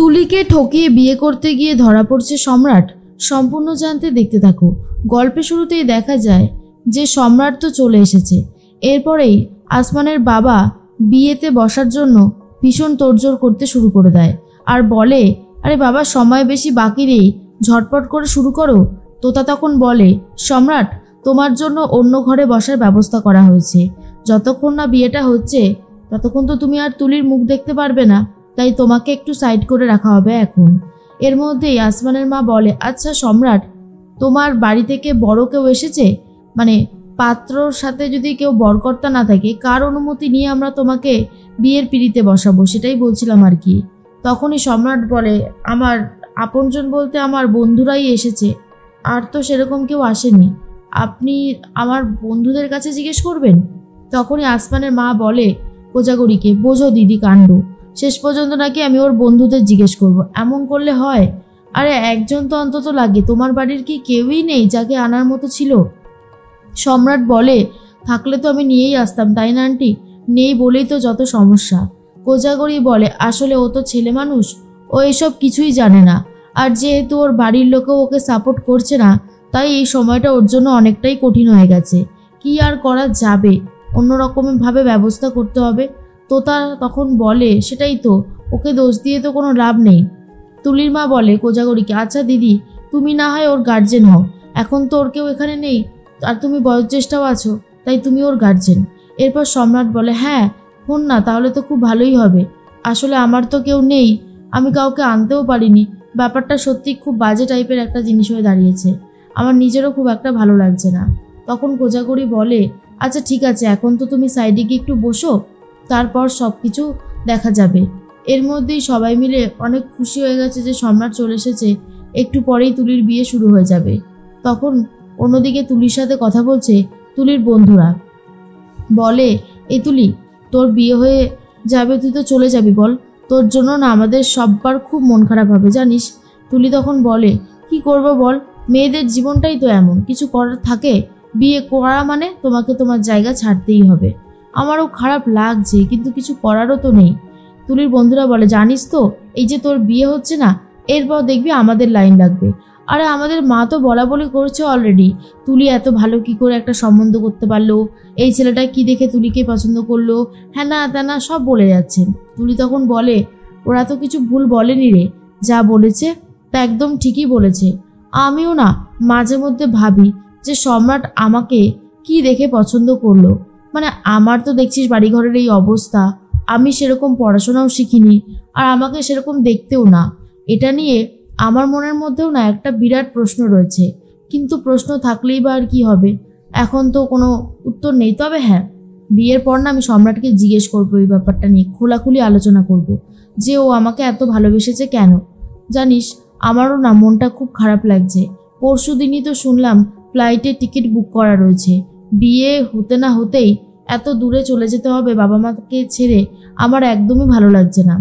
তুলিকে ঠকিয়ে বিয়ে করতে গিয়ে ধরা পড়ছে সম্রাট। সম্পূর্ণ জানতে দেখতে থাকো। গল্পের শুরুতেই দেখা যায় যে সম্রাট তো চলে এসেছে। এরপরেই আসমানের বাবা বিয়েতে বসার জন্য ভীষণ তোড়জোড় করতে শুরু করে দেয় আর বলে, আরে বাবা সময় বেশি বাকি নেই, ঝটপট করে শুরু করো। তোতা তখন বলে, সম্রাট তোমার জন্য অন্য ঘরে বসার ব্যবস্থা করা হয়েছে, যতক্ষণ না বিয়েটা হচ্ছে ততক্ষণ তো তুমি আর তুলির মুখ দেখতে পারবে না, তাই তোমাকে একটু সাইড করে রাখা হবে এখন। এর মধ্যেই আসমানের মা বলে, আচ্ছা সম্রাট, তোমার বাড়ি থেকে বড় কেউ এসেছে? মানে পাত্রর সাথে যদি কেউ বরকর্তা না থাকে, কার অনুমতি নিয়ে আমরা তোমাকে বিয়ের পিঁড়িতে বসাবো সেটাই বলছিলাম আর কি। তখনই সম্রাট বলে, আমার আপনজন বলতে আমার বন্ধুরাই এসেছে, আর তো সেরকম কেউ আসেনি, আপনি আমার বন্ধুদের কাছে জিজ্ঞেস করবেন। তখনই আসমানের মা বলে কোজাগরীকে, বোঝো দিদি কাণ্ড, শেষ পর্যন্ত নাকি আমি ওর বন্ধুদের জিজ্ঞেস করব, এমন করলে হয়? আরে একজন তো অন্তত লাগে, তোমার বাড়ির কি কেউই নেই যাকে আনার মতো ছিল? সম্রাট বলে, থাকলে তো আমি নিয়েই আসতাম, তাই না আন্টি? নেই বলেই তো যত সমস্যা। কোজাগরী বলে, আসলে ও তো ছেলে মানুষ, ও এসব কিছুই জানে না, আর যেহেতু ওর বাড়ির লোকেও ওকে সাপোর্ট করছে না, তাই এই সময়টা ওর জন্য অনেকটাই কঠিন হয়ে গেছে। কি আর করা যাবে, অন্যরকমভাবে ব্যবস্থা করতে হবে। তোতা তখন বলে, সেটাই তো, ওকে দোষ দিয়ে তো কোনো লাভ নেই। তুলির মা বলে কোজাগরীকে, আচ্ছা দিদি তুমি না হয় ওর গার্জেন হও, এখন তো ওর কেউ এখানে নেই, আর তুমি বয়োজ্যেষ্ঠাও আছো, তাই তুমি ওর গার্জেন। এরপর সম্রাট বলে, হ্যাঁ হন না, তাহলে তো খুব ভালোই হবে। আসলে আমার তো কেউ নেই, আমি কাউকে আনতেও পারিনি, ব্যাপারটা সত্যি খুব বাজে টাইপের একটা জিনিস হয়ে দাঁড়িয়েছে, আমার নিজেরও খুব একটা ভালো লাগছে না। তখন কোজাগরী বলে, আচ্ছা ঠিক আছে, এখন তো তুমি সাইডে গিয়ে একটু বসো, তারপর সব কিছু দেখা যাবে। এর মধ্যেই সবাই মিলে অনেক খুশি হয়ে গেছে যে সম্রাট চলে এসেছে, একটু পরেই তুলির বিয়ে শুরু হয়ে যাবে। তখন অন্যদিকে তুলির সাথে কথা বলছে তুলির বন্ধুরা। বলে, এই তুলি, তোর বিয়ে হয়ে যাবে, তুই তো চলে যাবি, বল তোর জন্য না আমাদের সববার খুব মন খারাপ হবে জানিস। তুলি তখন বলে, কি করব বল, মেয়েদের জীবনটাই তো এমন, কিছু করার থাকে? বিয়ে করা মানে তোমাকে তোমার জায়গা ছাড়তেই হবে। আমারও খারাপ লাগছে, কিন্তু কিছু করারও তো নেই। তুলির বন্ধুরা বলে, জানিস তো এই যে তোর বিয়ে হচ্ছে না, এরপর দেখবি আমাদের লাইন লাগবে। আরে আমাদের মা তো বলা বলি করছে অলরেডি, তুলি এত ভালো কি করে একটা সম্বন্ধ করতে পারলো, এই ছেলেটা কি দেখে তুলিকে পছন্দ করলো, হ্যাঁ না তেনা সব বলে যাচ্ছেন। তুলি তখন বলে, ওরা তো কিছু ভুল বলেনি রে, যা বলেছে তা একদম ঠিকই বলেছে। আমিও না মাঝে মধ্যে ভাবি যে সম্রাট আমাকে কি দেখে পছন্দ করলো, মানে আমার তো দেখছিস বাড়িঘরের এই অবস্থা, আমি সেরকম পড়াশোনাও শিখিনি, আর আমাকে সেরকম দেখতেও না। এটা নিয়ে আমার মনের মধ্যেও না একটা বিরাট প্রশ্ন রয়েছে, কিন্তু প্রশ্ন থাকলেই বা আর কি হবে, এখন তো কোনো উত্তর নেই। তবে হ্যাঁ, বিয়ের পর না আমি সম্রাটকে জিজ্ঞেস করবো এই ব্যাপারটা নিয়ে, খোলাখুলি আলোচনা করব যে ও আমাকে এত ভালোবেসেছে কেন। জানিস আমারও না মনটা খুব খারাপ লাগছে, পরশু দিনই তো শুনলাম ফ্লাইটের টিকিট বুক করা রয়েছে, বিয়ে হতে না হতেই এত দূরে চলে যেতে হবে বাবা মাকে ছেড়ে, আমার একদমই ভালো লাগছে না।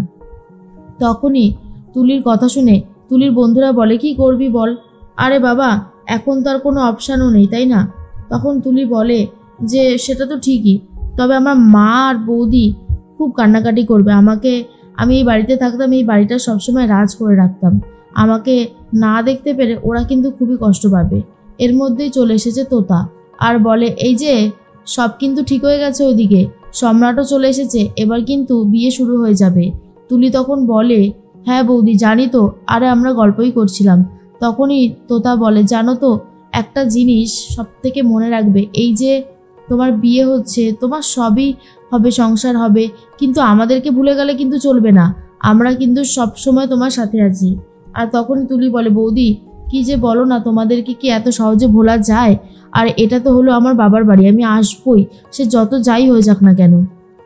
তখনই তুলির কথা শুনে তুলির বন্ধুরা বলে, কি করবি বল? আরে বাবা এখন তো আর কোনো অপশানও নেই, তাই না? তখন তুলি বলে যে সেটা তো ঠিকই, তবে আমার মা আর বৌদি খুব কান্নাকাটি করবে আমাকে, আমি এই বাড়িতে থাকতাম, এই বাড়িটা সবসময় রাজ করে রাখতাম, আমাকে না দেখতে পেরে ওরা কিন্তু খুবই কষ্ট পাবে। এর মধ্যেই চলে এসেছে তোতা আর বলে, এই যে সব কিন্তু ঠিক হয়ে গেছে, ওইদিকে সম্রাটও চলে এসেছে, এবার কিন্তু বিয়ে শুরু হয়ে যাবে। তুলি তখন বলে, হ্যাঁ বৌদি জানি তো, আরে আমরা গল্পই করছিলাম। তখনই তোতা বলে, জানো তো একটা জিনিস সব থেকে মনে রাখবে, এই যে তোমার বিয়ে হচ্ছে, তোমার সবই হবে, সংসার হবে, কিন্তু আমাদেরকে ভুলে গেলে কিন্তু চলবে না, আমরা কিন্তু সব সময় তোমার সাথে আছি। আর তখন তুলি বলে, বৌদি কি যে বলো না, তোমাদেরকে কি এত সহজে ভোলা যায়? আর এটা তো হলো আমার বাবার বাড়ি, আমি আসবই, সে যত যাই হয়ে যাক না কেন।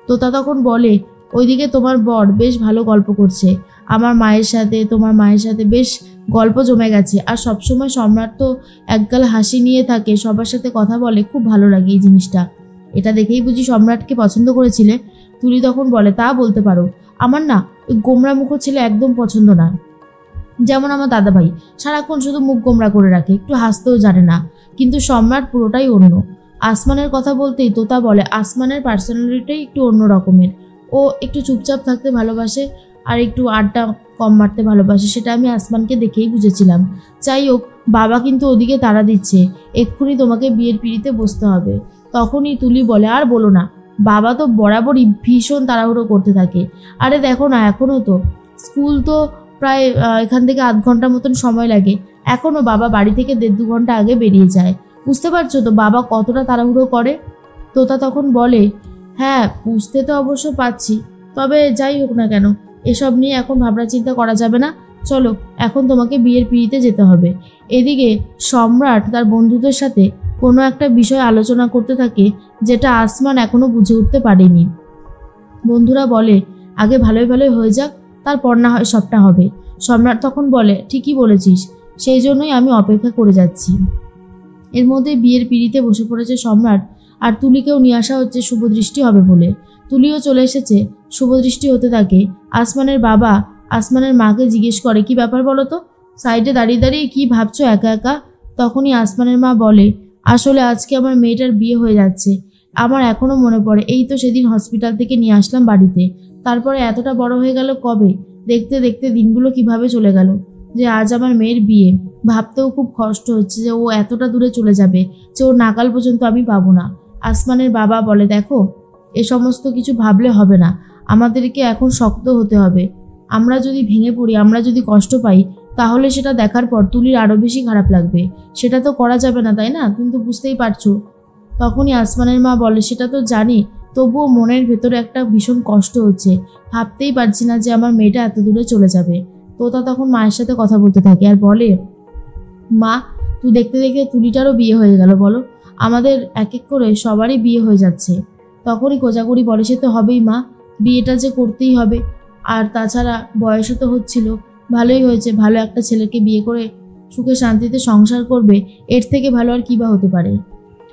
তোতা তখন বলে, ওইদিকে তোমার বর বেশ ভালো গল্প করছে, আমার মায়ের সাথে তোমার মায়ের সাথে বেশ গল্প জমে গেছে, আর সবসময় সম্রাট তো একগাল হাসি নিয়ে থাকে, সবার সাথে কথা বলে, খুব ভালো লাগে এই জিনিসটা। এটা দেখেই বুঝি সম্রাটকে পছন্দ করেছিলে? তুলি তখন বলে, তা বলতে পারো, আমার না ওই গোমরা মুখ ছেলে একদম পছন্দ না, যেমন আমার দাদাভাই সারাক্ষণ শুধু মুখ গোমরা করে রাখে, একটু হাসতেও জানে না, কিন্তু সম্রাট পুরোটাই অন্য। আসমানের কথা বলতেই তোতা বলে, আসমানের পার্সোনালিটিটাই একটু অন্য রকমের, ও একটু চুপচাপ থাকতে ভালোবাসে, আর একটু আড্ডা কম মারতে ভালোবাসে, সেটা আমি আসমানকে দেখেই বুঝেছিলাম। যাই হোক, বাবা কিন্তু ওদিকে তাড়া দিচ্ছে, এক্ষুনি তোমাকে বিয়ের পিঁড়িতে বসতে হবে। তখনই তুলি বলে, আর বলো না, বাবা তো বরাবরই ভীষণ তাড়াহুড়ো করতে থাকে। আরে দেখো না, এখনও তো স্কুল তো প্রায় এখান থেকে আধ ঘন্টা মতন সময় লাগে, এখনও বাবা বাড়ি থেকে 1.5-2 ঘন্টা আগে বেরিয়ে যায়। বুঝতে পারছো তো বাবা কতটা তাড়াহুড়ো করে? তোতা তখন বলে, হ্যাঁ বুঝতে তো অবশ্য পাচ্ছি, তবে যাই হোক না কেন, এসব নিয়ে এখন ভাবনা চিন্তা করা যাবে না। চলো, এখন তোমাকে বিয়ের পিঁড়িতে যেতে হবে। এদিকে সম্রাট তার বন্ধুদের সাথে কোনো একটা বিষয় আলোচনা করতে থাকে, যেটা আসমান এখনো বুঝে উঠতে পারেনি। বন্ধুরা বলে, আগে ভালোই ভালোই হয়ে যাক, তারপর না হয় সবটা হবে। সম্রাট তখন বলে, ঠিকই বলেছিস, সেই জন্যই আমি অপেক্ষা করে যাচ্ছি। এর মধ্যে বিয়ের পিঁড়িতে বসে পড়েছে সম্রাট, আর তুলিকেও নিয়ে আসা হচ্ছে শুভদৃষ্টি হবে বলে। তুলিও চলে এসেছে, শুভদৃষ্টি হতে থাকে। আসমানের বাবা আসমানের মাকে জিজ্ঞেস করে, কি ব্যাপার বলো তো, সাইডে দাঁড়িয়ে দাঁড়িয়ে কি ভাবছো একা একা? তখনই আসমানের মা বলে, আসলে আজকে আমার মেয়েটার বিয়ে হয়ে যাচ্ছে। আমার এখনও মনে পড়ে, এই তো সেদিন হসপিটাল থেকে নিয়ে আসলাম বাড়িতে, তারপরে এতটা বড় হয়ে গেল কবে, দেখতে দেখতে দিনগুলো কিভাবে চলে গেল, যে আজ আমার মেয়ের বিয়ে। ভাবতেও খুব কষ্ট হচ্ছে যে ও এতটা দূরে চলে যাবে, যে ওর নাগাল পর্যন্ত আমি পাবো না। আসমানের বাবা বলে, দেখো এ সমস্ত কিছু ভাবলে হবে না, আমাদেরকে এখন শক্ত হতে হবে। আমরা যদি ভেঙে পড়ি, আমরা যদি কষ্ট পাই, তাহলে সেটা দেখার পর তুলির আরও বেশি খারাপ লাগবে। সেটা তো করা যাবে না, তাই না? তুমি তো বুঝতেই পারছো। তখনই আসমানের মা বলে, সেটা তো জানি, তবুও মনের ভেতরে একটা ভীষণ কষ্ট হচ্ছে, ভাবতেই পারছি না যে আমার মেয়েটা এত দূরে চলে যাবে। তোতা তখন মায়ের সাথে কথা বলতে থাকে আর বলে, মা, তুই দেখতে দেখতে তুলিটারও বিয়ে হয়ে গেল, বলো আমাদের এক এক করে সবারই বিয়ে হয়ে যাচ্ছে। তখনই কোজাগরি বলে, সে তো হবেই মা, বিয়েটা যে করতেই হবে, আর তাছাড়া বয়সও তো হচ্ছিল, ভালোই হয়েছে, ভালো একটা ছেলেকে বিয়ে করে সুখে শান্তিতে সংসার করবে, এর থেকে ভালো আর কী বা হতে পারে।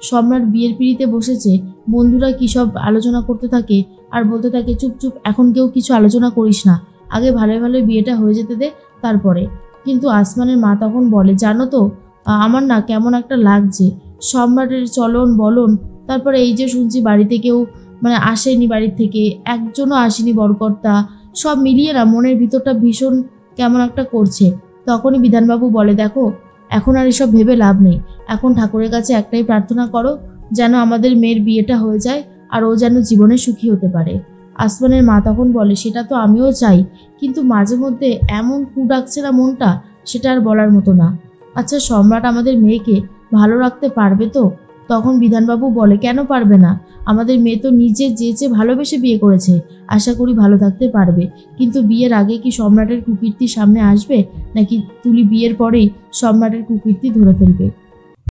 সম্রাট বিয়ের পিঁড়িতে বসেছে, বন্ধুরা কী সব আলোচনা করতে থাকে আর বলতে থাকে, চুপ চুপ, এখন কেউ কিছু আলোচনা করিস না, আগে ভালোই ভালোই বিয়েটা হয়ে যেতে দে তারপরে। কিন্তু আসমানের মা তখন বলে, জানো তো আমার না কেমন একটা লাগছে, সম্রাটের চলন বলন, তারপরে এই যে শুনছি বাড়িতে কেউ আসেনি, বাড়ির থেকে একজনও আসেনি বরকর্তা, সব মিলিয়ে না মনের ভিতরটা ভীষণ কেমন একটা করছে। তখনই বিধানবাবু বলে, দেখো এখন আর এসব ভেবে লাভ নেই, এখন ঠাকুরের কাছে একটাই প্রার্থনা করো, যেন আমাদের মেয়ের বিয়েটা হয়ে যায় আর ও যেন জীবনে সুখী হতে পারে। আসমানের মা তখন বলে, সেটা তো আমিও চাই, কিন্তু মাঝে মধ্যে এমন কু ডাকছে না মনটা, সেটা আর বলার মতো না। আচ্ছা, সম্রাট আমাদের মেয়েকে ভালো রাখতে পারবে তো? তখন বিধানবাবু বলে, কেন পারবে না, আমাদের মেয়ে তো নিজে যেচে ভালোবেসে বিয়ে করেছে, আশা করি ভালো থাকতে পারবে। কিন্তু বিয়ের আগে কি সম্রাটের কুকীর্তি সামনে আসবে, নাকি তুলি বিয়ের পরেই সম্রাটের কুকীর্তি ধরে ফেলবে?